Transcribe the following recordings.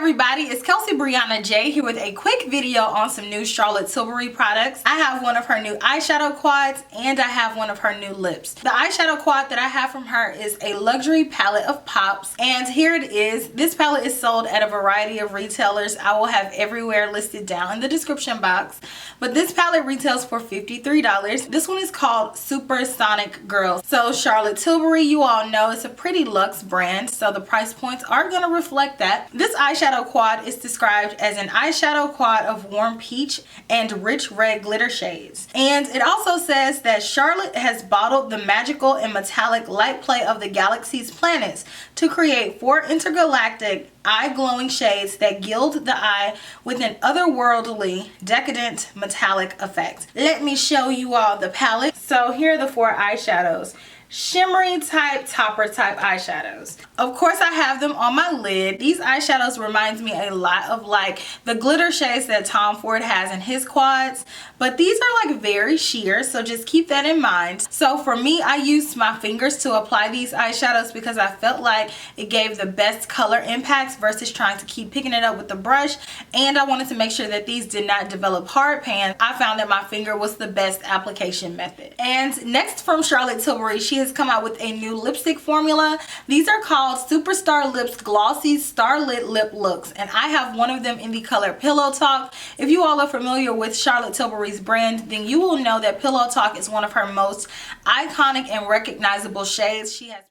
everybody, it's Kelsee Briana J here with a quick video on some new Charlotte Tilbury products. I have one of her new eyeshadow quads and I have one of her new lips. The eyeshadow quad that I have from her is a luxury palette of pops, and here it is. This palette is sold at a variety of retailers. I will have everywhere listed down in the description box, but this palette retails for $53. This one is called Supersonic Girl. So Charlotte Tilbury, you all know, it's a pretty luxe brand, so the price points are going to reflect that. This eyeshadow quad is described as an eyeshadow quad of warm peach and rich red glitter shades. And it also says that Charlotte has bottled the magical and metallic light play of the galaxy's planets to create 4 intergalactic eye-glowing shades that gild the eye with an otherworldly, decadent, metallic effect. Let me show you all the palette. So here are the 4 eyeshadows. Shimmery type, topper type eyeshadows. Of course I have them on my lid. These eyeshadows reminds me a lot of like the glitter shades that Tom Ford has in his quads, but these are like very sheer, so just keep that in mind. So for me, I used my fingers to apply these eyeshadows because I felt like it gave the best color impacts versus trying to keep picking it up with the brush, and I wanted to make sure that these did not develop hard pan. I found that my finger was the best application method. And next, from Charlotte Tilbury, she has come out with a new lipstick formula. These are called Superstar Lips Glossy Starlit Lip Looks, and I have one of them in the color Pillowtalk. If you all are familiar with Charlotte Tilbury's brand, then you will know that Pillowtalk is one of her most iconic and recognizable shades. She has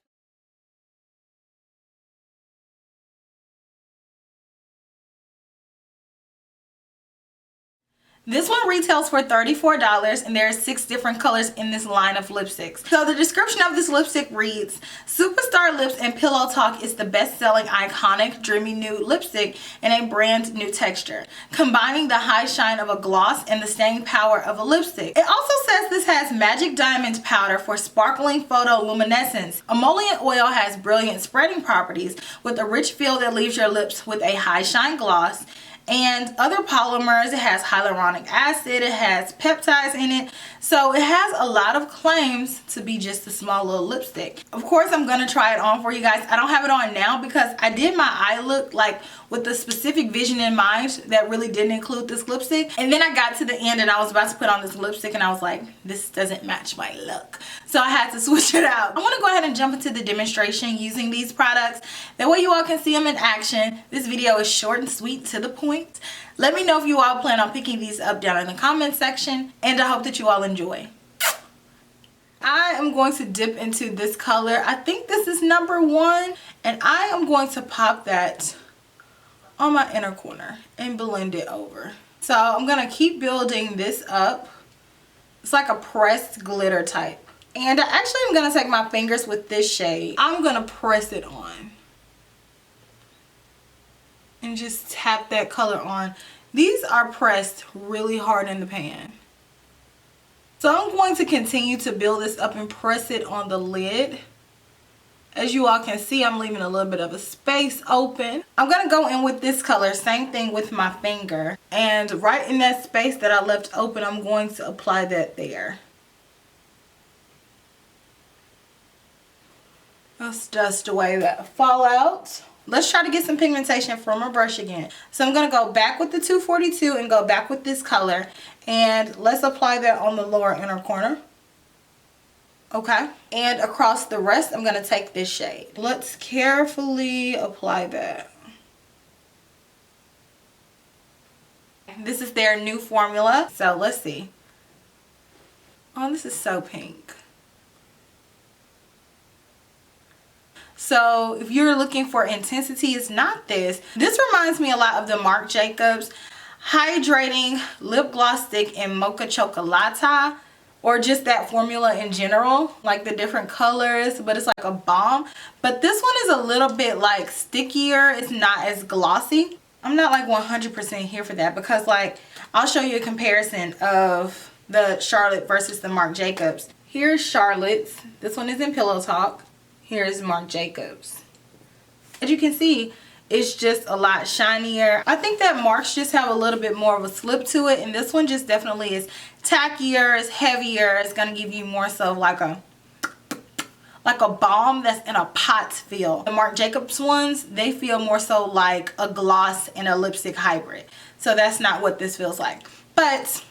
This one retails for $34, and there are 6 different colors in this line of lipsticks. So the description of this lipstick reads, Superstar Lips and Pillowtalk is the best-selling iconic dreamy nude lipstick in a brand new texture, combining the high shine of a gloss and the staying power of a lipstick. It also says this has magic diamond powder for sparkling photoluminescence. Emollient oil has brilliant spreading properties with a rich feel that leaves your lips with a high shine gloss. And other polymers, it has hyaluronic acid, it has peptides in it, so it has a lot of claims to be just a small little lipstick. Of course I'm gonna try it on for you guys. I don't have it on now because I did my eye look like with the specific vision in mind that really didn't include this lipstick, and then I got to the end and I was about to put on this lipstick and I was like, this doesn't match my look, so I had to switch it out. I want to go ahead and jump into the demonstration using these products, that way you all can see them in action. This video is short and sweet, to the point. Let me know if you all plan on picking these up down in the comment section, and I hope that you all enjoy. I am going to dip into this color. I think this is number 1, and I am going to pop that on my inner corner and blend it over. So I'm going to keep building this up. It's like a pressed glitter type, and I actually am going to take my fingers with this shade. I'm going to press it on and just tap that color on. These are pressed really hard in the pan. So I'm going to continue to build this up and press it on the lid. As you all can see, I'm leaving a little bit of a space open. I'm going to go in with this color, same thing with my finger. And right in that space that I left open, I'm going to apply that there. Let's dust away that fallout. Let's try to get some pigmentation from a brush again. So I'm going to go back with the 242 and go back with this color. And let's apply that on the lower inner corner. Okay. And across the rest, I'm going to take this shade. Let's carefully apply that. This is their new formula. So let's see. Oh, this is so pink. So if you're looking for intensity, it's not this. This reminds me a lot of the Marc Jacobs Hydrating Lip Gloss Stick in Mocha Chocolata, or just that formula in general, like the different colors, but it's like a balm. But this one is a little bit like stickier. It's not as glossy. I'm not like 100% here for that because like I'll show you a comparison of the Charlotte versus the Marc Jacobs. Here's Charlotte's. This one is in Pillowtalk. Here's Marc Jacobs. As you can see, it's just a lot shinier. I think that Marc's just have a little bit more of a slip to it, and this one just definitely is tackier, it's heavier. It's gonna give you more so like a like a balm that's in a pot feel. The Marc Jacobs ones, they feel more so like a gloss and a lipstick hybrid. So that's not what this feels like. But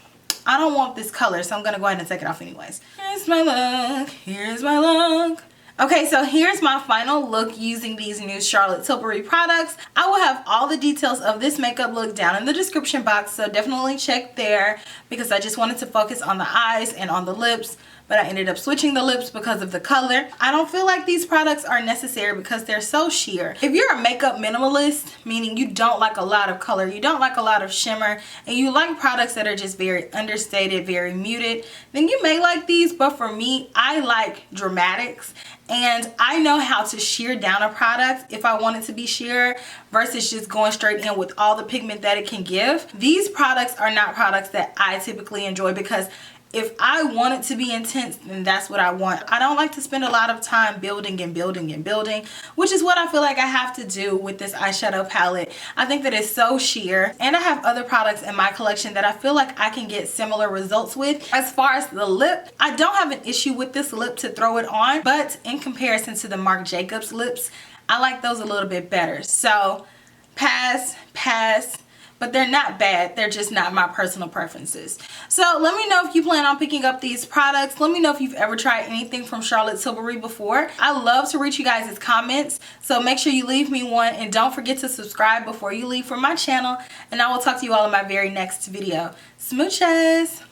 I don't want this color, so I'm gonna go ahead and take it off anyways. Here's my look, here's my look. Okay, so here's my final look using these new Charlotte Tilbury products. I will have all the details of this makeup look down in the description box, so definitely check there because I just wanted to focus on the eyes and on the lips, but I ended up switching the lips because of the color. I don't feel like these products are necessary because they're so sheer. If you're a makeup minimalist, meaning you don't like a lot of color, you don't like a lot of shimmer, and you like products that are just very understated, very muted, then you may like these. But for me, I like dramatics, and I know how to sheer down a product if I want it to be sheer versus just going straight in with all the pigment that it can give. These products are not products that I typically enjoy because if I want it to be intense, then that's what I want. I don't like to spend a lot of time building and building and building, which is what I feel like I have to do with this eyeshadow palette. I think that it's so sheer, and I have other products in my collection that I feel like I can get similar results with. As far as the lip, I don't have an issue with this lip to throw it on, but in comparison to the Marc Jacobs lips, I like those a little bit better. So pass, pass. But they're not bad, they're just not my personal preferences. So let me know if you plan on picking up these products. Let me know if you've ever tried anything from Charlotte Tilbury before. I love to read you guys' comments, so make sure you leave me one, and don't forget to subscribe before you leave from my channel, and I will talk to you all in my very next video. Smooches!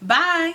Bye!